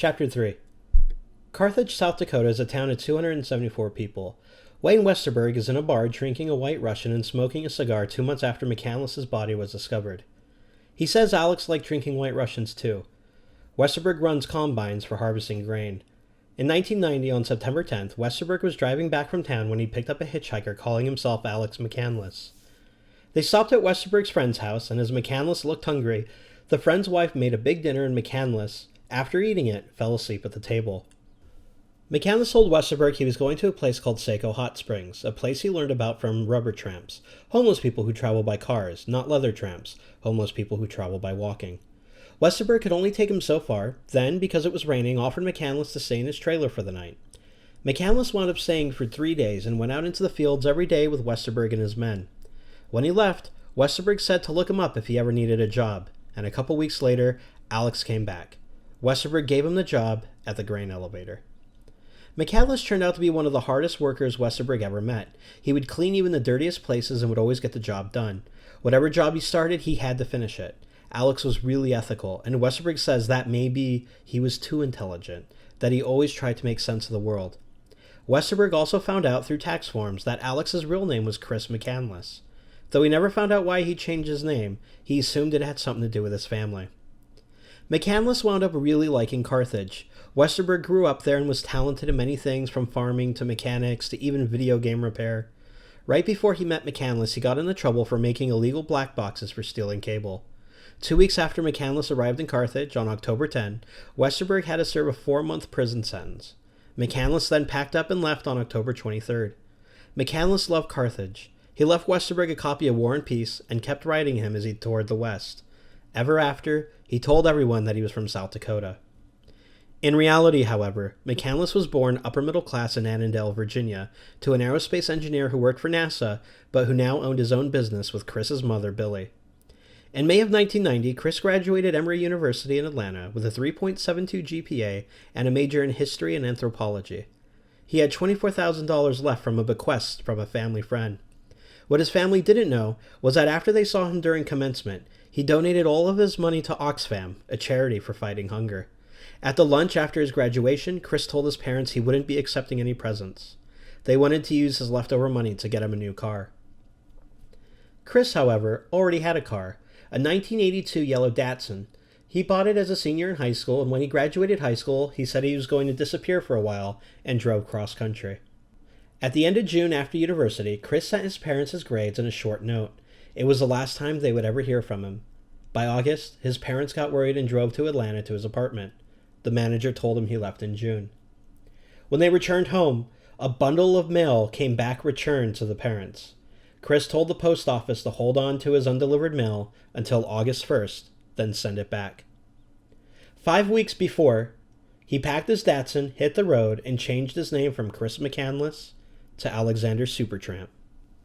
Chapter 3. Carthage, South Dakota is a town of 274 people. Wayne Westerberg is in a bar drinking a White Russian and smoking a cigar 2 months after McCandless's body was discovered. He says Alex liked drinking White Russians too. Westerberg runs combines for harvesting grain. In 1990, on September 10th, Westerberg was driving back from town when he picked up a hitchhiker calling himself Alex McCandless. They stopped at Westerberg's friend's house, and as McCandless looked hungry, the friend's wife made a big dinner and McCandless, after eating it, fell asleep at the table. McCandless told Westerberg he was going to a place called Saco Hot Springs, a place he learned about from rubber tramps, homeless people who travel by cars, not leather tramps, homeless people who travel by walking. Westerberg could only take him so far, then, because it was raining, offered McCandless to stay in his trailer for the night. McCandless wound up staying for 3 days and went out into the fields every day with Westerberg and his men. When he left, Westerberg said to look him up if he ever needed a job, and a couple weeks later, Alex came back. Westerberg gave him the job at the grain elevator. McCandless turned out to be one of the hardest workers Westerberg ever met. He would clean even the dirtiest places and would always get the job done. Whatever job he started, he had to finish it. Alex was really ethical, and Westerberg says that maybe he was too intelligent, that he always tried to make sense of the world. Westerberg also found out through tax forms that Alex's real name was Chris McCandless. Though he never found out why he changed his name, he assumed it had something to do with his family. McCandless wound up really liking Carthage. Westerberg grew up there and was talented in many things, from farming to mechanics to even video game repair. Right before he met McCandless, he got into trouble for making illegal black boxes for stealing cable. 2 weeks after McCandless arrived in Carthage, on October 10, Westerberg had to serve a 4-month prison sentence. McCandless then packed up and left on October 23rd. McCandless loved Carthage. He left Westerberg a copy of War and Peace and kept writing him as he toured the West. Ever after, he told everyone that he was from South Dakota. In reality, however, McCandless was born upper middle class in Annandale, Virginia, to an aerospace engineer who worked for NASA, but who now owned his own business with Chris's mother, Billy. In May of 1990, Chris graduated Emory University in Atlanta with a 3.72 GPA and a major in history and anthropology. He had $24,000 left from a bequest from a family friend. What his family didn't know was that after they saw him during commencement, he donated all of his money to Oxfam, a charity for fighting hunger. At the lunch after his graduation, Chris told his parents he wouldn't be accepting any presents. They wanted to use his leftover money to get him a new car. Chris, however, already had a car, a 1982 yellow Datsun. He bought it as a senior in high school, and when he graduated high school, he said he was going to disappear for a while and drove cross-country. At the end of June after university, Chris sent his parents his grades and a short note. It was the last time they would ever hear from him. By August, his parents got worried and drove to Atlanta to his apartment. The manager told him he left in June. When they returned home, a bundle of mail came back returned to the parents. Chris told the post office to hold on to his undelivered mail until August 1st, then send it back. 5 weeks before, he packed his Datsun, hit the road, and changed his name from Chris McCandless to Alexander Supertramp.